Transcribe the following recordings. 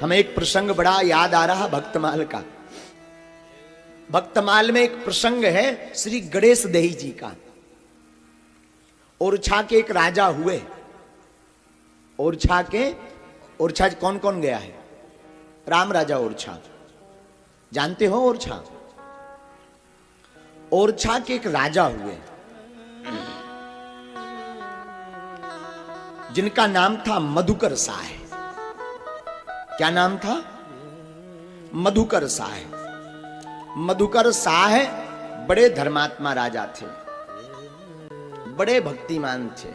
हमें एक प्रसंग बड़ा याद आ रहा भक्तमाल का। भक्तमाल में एक प्रसंग है श्री गणेश देही जी का। ओरछा के एक राजा हुए। ओरछा कौन कौन गया है? राम राजा ओरछा, जानते हो ओरछा? ओरछा के एक राजा हुए जिनका नाम था मधुकर साह। क्या नाम था? मधुकर साह। मधुकर साह बड़े धर्मात्मा राजा थे, बड़े भक्तिमान थे।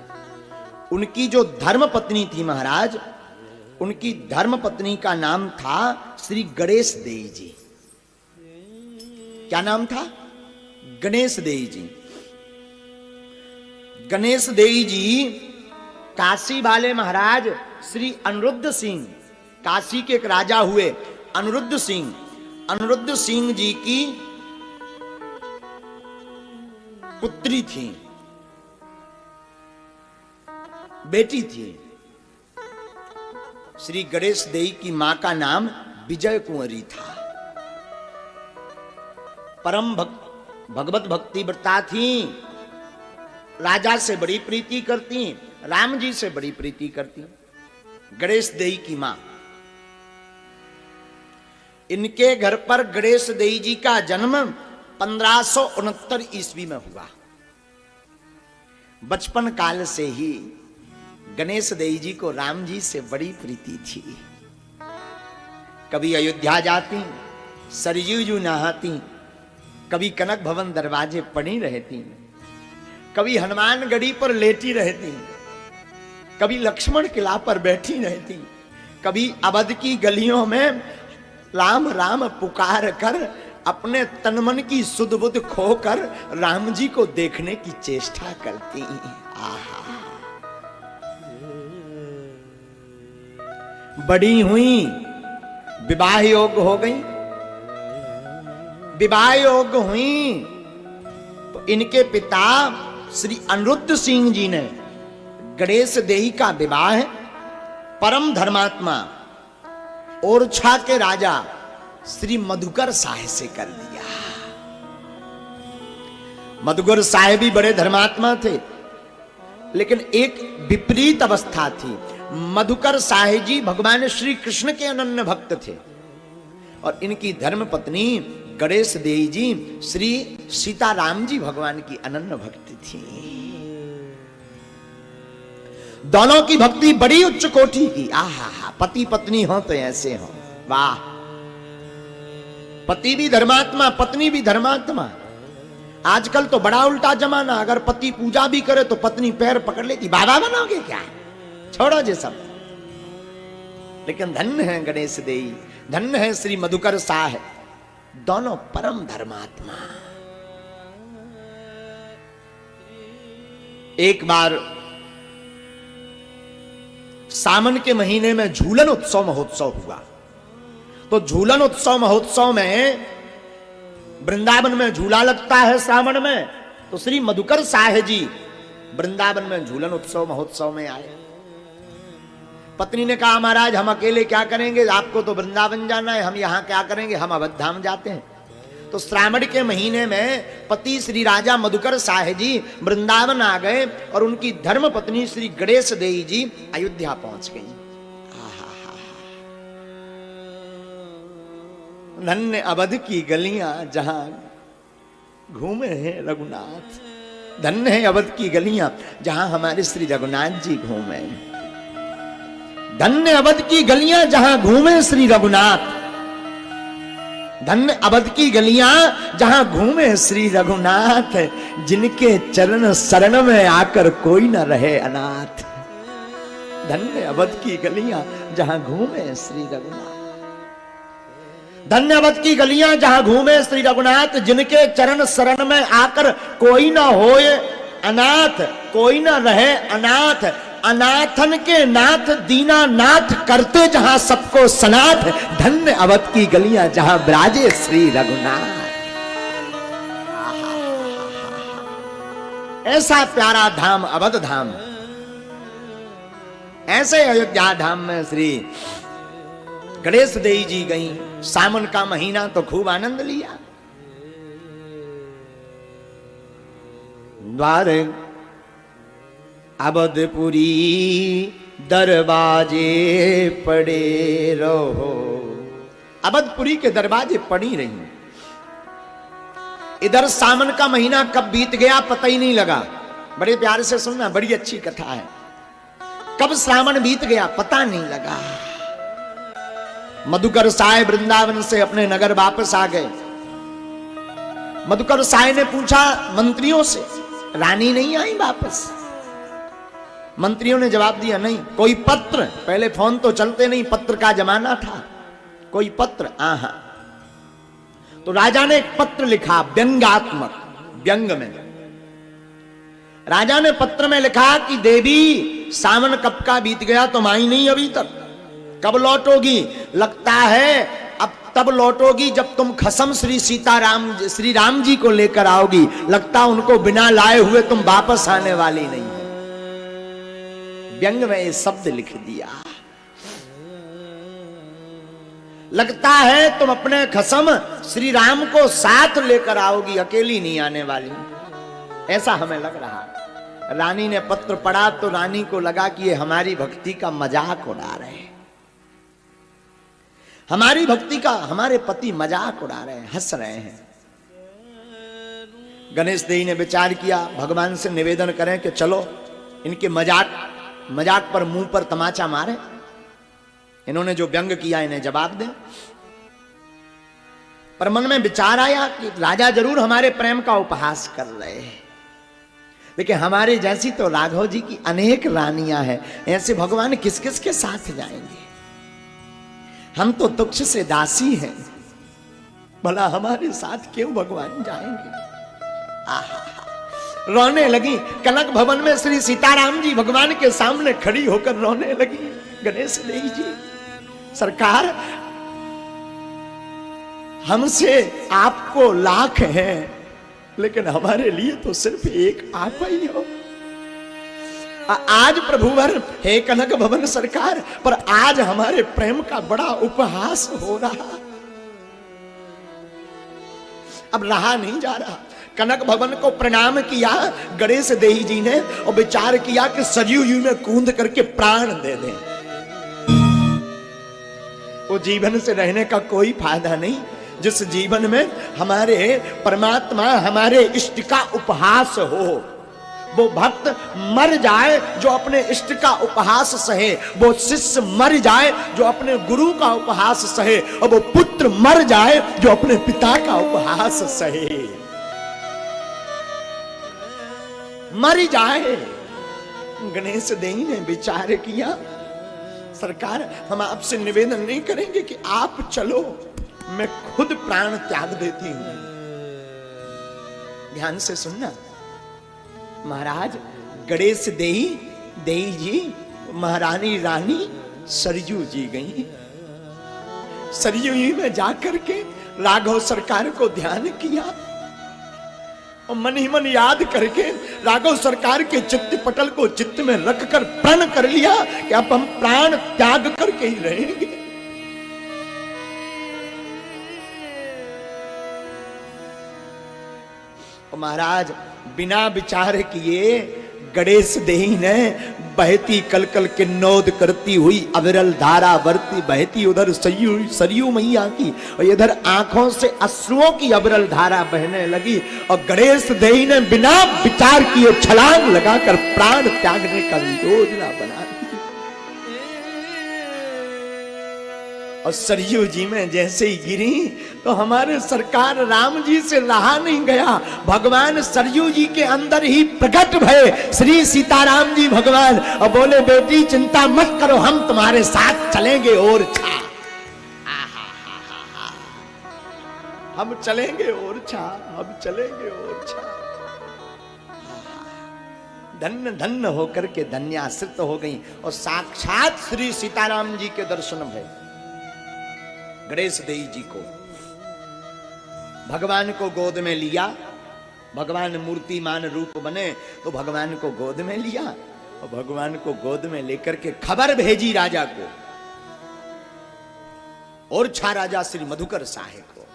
उनकी जो धर्म पत्नी थी महाराज, उनकी धर्म पत्नी का नाम था श्री गणेश देही जी। क्या नाम था? गणेश देही जी। गणेश देही जी काशी वाले महाराज श्री अनिरुद्ध सिंह, काशी के एक राजा हुए अनिरुद्ध सिंह, अनिरुद्ध सिंह जी की पुत्री थी, बेटी थी। श्री गणेश देही की मां का नाम विजय कुंवरी था। परम भगवत भक्ति व्रता थी, राजा से बड़ी प्रीति करती, राम जी से बड़ी प्रीति करती। गणेश देही की मां, इनके घर पर गणेश देही जी का जन्म 1569 ईस्वी में हुआ। बचपन काल से ही गणेश देही जी को राम जी से बड़ी प्रीति थी। कभी अयोध्या जाती, सरयू जू नहाती, कभी कनक भवन दरवाजे पड़ी रहती, कभी हनुमान गढ़ी पर लेटी रहती, कभी लक्ष्मण किला पर बैठी रहती, कभी अवध की गलियों में राम राम पुकार कर अपने तन मन की सुध बुध खोकर राम जी को देखने की चेष्टा करती। आहा, बड़ी हुई, विवाह योग्य हो गई। विवाह योग्य हुई तो इनके पिता श्री अनिरुद्ध सिंह जी ने गणेश देही का विवाह परम धर्मात्मा ओरछा के राजा श्री मधुकर साह से कर दिया। मधुकर साह भी बड़े धर्मात्मा थे, लेकिन एक विपरीत अवस्था थी। मधुकर साह जी भगवान श्री कृष्ण के अनन्य भक्त थे और इनकी धर्म पत्नी गणेश देही जी श्री सीताराम जी भगवान की अनन्य भक्त थी। दोनों की भक्ति बड़ी उच्च कोटि की। आहा, पति पत्नी हो तो ऐसे हो, वाह। पति भी धर्मात्मा, पत्नी भी धर्मात्मा। आजकल तो बड़ा उल्टा जमाना, अगर पति पूजा भी करे तो पत्नी पैर पकड़ लेती, बाबा बनोगे क्या, छोड़ो जे सब। लेकिन धन्य है गणेश देही, धन्य है श्री मधुकर साह, दोनों परम धर्मात्मा। एक बार सावन के महीने में झूलन उत्सव महोत्सव हुआ। तो झूलन उत्सव महोत्सव में वृंदावन में झूला लगता है सावन में, तो श्री मधुकर साह जी वृंदावन में झूलन उत्सव महोत्सव में आए। पत्नी ने कहा महाराज हम अकेले क्या करेंगे, आपको तो वृंदावन जाना है, हम यहां क्या करेंगे, हम अवध धाम जाते हैं। तो श्रावण के महीने में पति श्री राजा मधुकर साह जी वृंदावन आ गए और उनकी धर्म पत्नी श्री गणेश देही जी अयोध्या पहुंच गई। धन्य अवध की गलियां जहां घूमे हैं रघुनाथ, धन्य है अवध की गलियां जहां हमारे श्री रघुनाथ जी घूमे। धन्य अवध की गलियां जहां घूमे श्री रघुनाथ, धन्य अवध की गलियां जहां घूमे श्री रघुनाथ, जिनके चरण शरण में आकर कोई न रहे अनाथ। धन्य अवध की गलियां जहां घूमे श्री रघुनाथ, धन्य अवध की गलियां जहां घूमे श्री रघुनाथ, जिनके चरण शरण में आकर कोई न होए अनाथ, कोई न रहे अनाथ। अनाथन के नाथ दीनानाथ करते जहां सबको सनाथ, धन्य अवध की गलियां जहां विराजे श्री रघुनाथ। ऐसा प्यारा धाम अवध धाम, ऐसे अयोध्या धाम में श्री गणेश देई जी गई। सावन का महीना तो खूब आनंद लिया। द्वार अवधपुरी दरवाजे पड़े रहो। अवधपुरी के दरवाजे पड़ी रही। इधर सावन का महीना कब बीत गया पता ही नहीं लगा। बड़े प्यार से सुनना, बड़ी अच्छी कथा है। कब श्रावण बीत गया पता नहीं लगा। मधुकर साय वृंदावन से अपने नगर वापस आ गए। मधुकर साय ने पूछा मंत्रियों से, रानी नहीं आई वापस? मंत्रियों ने जवाब दिया नहीं। कोई पत्र, पहले फोन तो चलते नहीं, पत्र का जमाना था, कोई पत्र? आहा। तो राजा ने एक पत्र लिखा व्यंग्यात्मक, व्यंग में। राजा ने पत्र में लिखा कि देवी सावन कब का बीत गया, तुम आई नहीं अभी तक, कब लौटोगी? लगता है अब तब लौटोगी जब तुम खसम श्री राम जी को लेकर आओगी। लगता उनको बिना लाए हुए तुम वापस आने वाली नहीं। व्यंग में ये शब्द लिख दिया। लगता है तुम अपने खसम श्री राम को साथ लेकर आओगी, अकेली नहीं आने वाली, ऐसा हमें लग रहा। रानी ने पत्र पढ़ा तो रानी को लगा कि ये हमारी भक्ति का मजाक उड़ा रहे हैं, हमारी भक्ति का हमारे पति मजाक उड़ा रहे हैं, हंस रहे हैं। गणेश देई ने विचार किया, भगवान से निवेदन करें कि चलो इनके मजाक पर मुंह पर तमाचा मारे, इन्होंने जो व्यंग किया इन्हें जवाब दें। पर मन में विचार आया कि राजा जरूर हमारे प्रेम का उपहास कर रहे हैं, लेकिन हमारे जैसी तो राघव जी की अनेक रानियां हैं, ऐसे भगवान किस किस के साथ जाएंगे? हम तो तुच्छ से दासी हैं, भला हमारे साथ क्यों भगवान जाएंगे? आहा, रोने लगी। कनक भवन में श्री सीताराम जी भगवान के सामने खड़ी होकर रोने लगी। गणेश देई जी, सरकार हमसे आपको लाख हैं, लेकिन हमारे लिए तो सिर्फ एक आप ही हो। आज प्रभुवर हे कनक भवन सरकार, पर आज हमारे प्रेम का बड़ा उपहास हो रहा, अब रहा नहीं जा रहा। कनक भवन को प्रणाम किया गणेश देई जी ने और विचार किया कि सरयू जी में कूद करके प्राण दे दें। वो जीवन से रहने का कोई फायदा नहीं जिस जीवन में हमारे परमात्मा हमारे इष्ट का उपहास हो। वो भक्त मर जाए जो अपने इष्ट का उपहास सहे, वो शिष्य मर जाए जो अपने गुरु का उपहास सहे, और वो पुत्र मर जाए जो अपने पिता का उपहास सहे। मर जाए। गणेश देई ने विचार किया, सरकार हम आपसे निवेदन नहीं करेंगे कि आप चलो, मैं खुद प्राण त्याग देती हूं। ध्यान से सुनना महाराज, गणेश देई जी महारानी रानी सरयू जी गई। सरयू जी में जाकर के राघव सरकार को ध्यान किया और मन ही मन याद करके राघव सरकार के चित्त पटल को चित्त में रखकर प्रण कर लिया कि अब हम प्राण त्याग करके ही रहेंगे। महाराज बिना विचार किए गणेश देई ने बहती कलकल किन्नौद करती हुई अविरल धारा बरती बहती उधर सरयू मैया की, और इधर आंखों से अश्रुओं की अविरल धारा बहने लगी, और गणेश देई ने बिना विचार किए छलांग लगाकर प्राण त्यागने का योजना बना दी। और सरयू जी में जैसे ही गिरी तो हमारे सरकार राम जी से रहा नहीं गया, भगवान सरयू जी के अंदर ही प्रकट भये श्री सीताराम जी भगवान, और बोले बेटी चिंता मत करो, हम तुम्हारे साथ चलेंगे ओरछा। हम चलेंगे ओरछा, हम चलेंगे ओरछा। धन्य धन्य होकर के धन्याश्रित हो गई और साक्षात श्री सीताराम जी के दर्शन भये। गणेश देई जी को भगवान को गोद में लिया, भगवान मूर्तिमान रूप बने तो भगवान को गोद में लिया, और भगवान को गोद में लेकर के खबर भेजी राजा को। और छा राजा श्री मधुकर साहे को।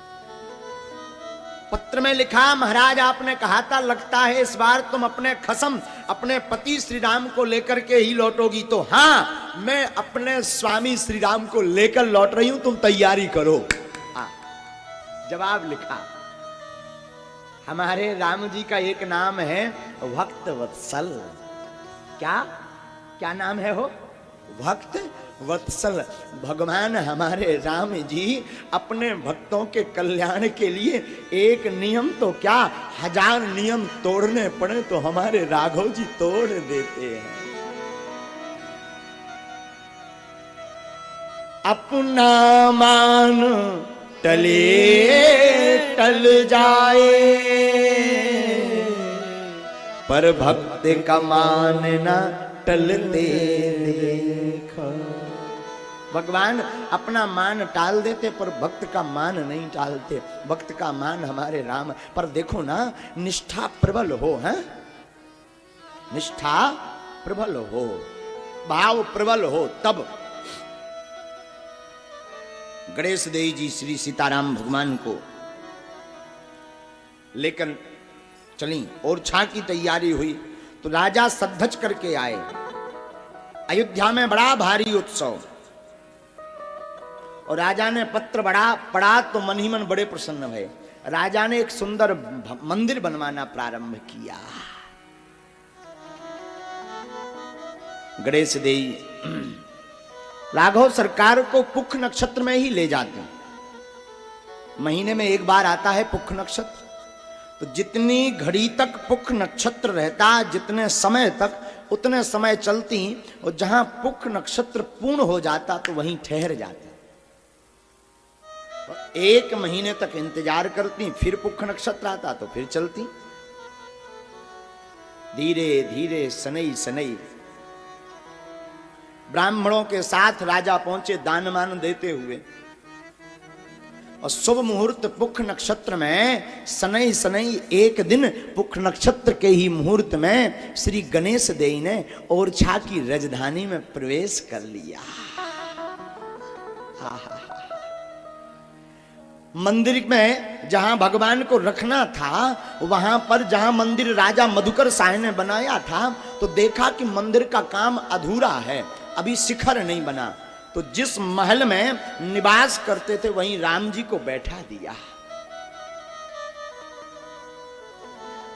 पत्र में लिखा, महाराज आपने कहा था लगता है इस बार तुम अपने खसम अपने पति श्री राम को लेकर के ही लौटोगी। तो हाँ, मैं अपने स्वामी श्री राम को लेकर लौट रही हूं, तुम तैयारी करो। जवाब लिखा, हमारे राम जी का एक नाम है भक्त वत्सल। क्या क्या नाम है हो? भक्त वत्सल। भगवान हमारे राम जी अपने भक्तों के कल्याण के लिए एक नियम तो क्या 1000 नियम तोड़ने पड़े तो हमारे राघव जी तोड़ देते हैं। अपना मान टले टल जाए, पर भक्त का मान ना टलते देखो। भगवान अपना मान टाल देते पर भक्त का मान नहीं टालते। भक्त का मान हमारे राम। पर देखो ना, निष्ठा प्रबल हो, है निष्ठा प्रबल हो, भाव प्रबल हो, तब गणेश देव जी श्री सीताराम भगवान को लेकर चली और छा की तैयारी हुई तो राजा सद्धज करके आए। अयोध्या में बड़ा भारी उत्सव, और राजा ने पत्र बड़ा पढ़ा तो मन ही मन बड़े प्रसन्न हुए। राजा ने एक सुंदर मंदिर बनवाना प्रारंभ किया। गणेश देव राघव सरकार को पुख नक्षत्र में ही ले जाते। महीने में एक बार आता है पुख नक्षत्र, तो जितनी घड़ी तक पुख नक्षत्र रहता, जितने समय तक उतने समय चलती, और जहां पुख नक्षत्र पूर्ण हो जाता तो वहीं ठहर जाती। तो 1 महीने तक इंतजार करती, फिर पुख नक्षत्र आता तो फिर चलती। धीरे धीरे सनई सनई ब्राह्मणों के साथ राजा पहुंचे दान मान देते हुए, और शुभ मुहूर्त पुख नक्षत्र में सनई सनई एक दिन पुख नक्षत्र के ही मुहूर्त में श्री गणेश देव ने ओरछा की राजधानी में प्रवेश कर लिया। मंदिर में जहां भगवान को रखना था, वहां पर जहां मंदिर राजा मधुकर शाह ने बनाया था, तो देखा कि मंदिर का काम अधूरा है, अभी शिखर नहीं बना। तो जिस महल में निवास करते थे वहीं राम जी को बैठा दिया।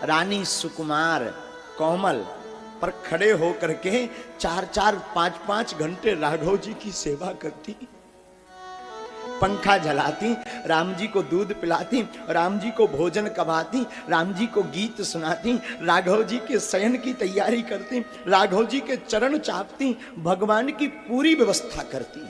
रानी सुकुमार कोमल पर खड़े होकर के 4-4, 5-5 घंटे राघव जी की सेवा करती, पंखा जलाती, राम जी को दूध पिलाती, राम जी को भोजन करवाती, राम जी को गीत सुनाती, राघव जी के शयन की तैयारी करती, राघव जी के चरण चापती, भगवान की पूरी व्यवस्था करती।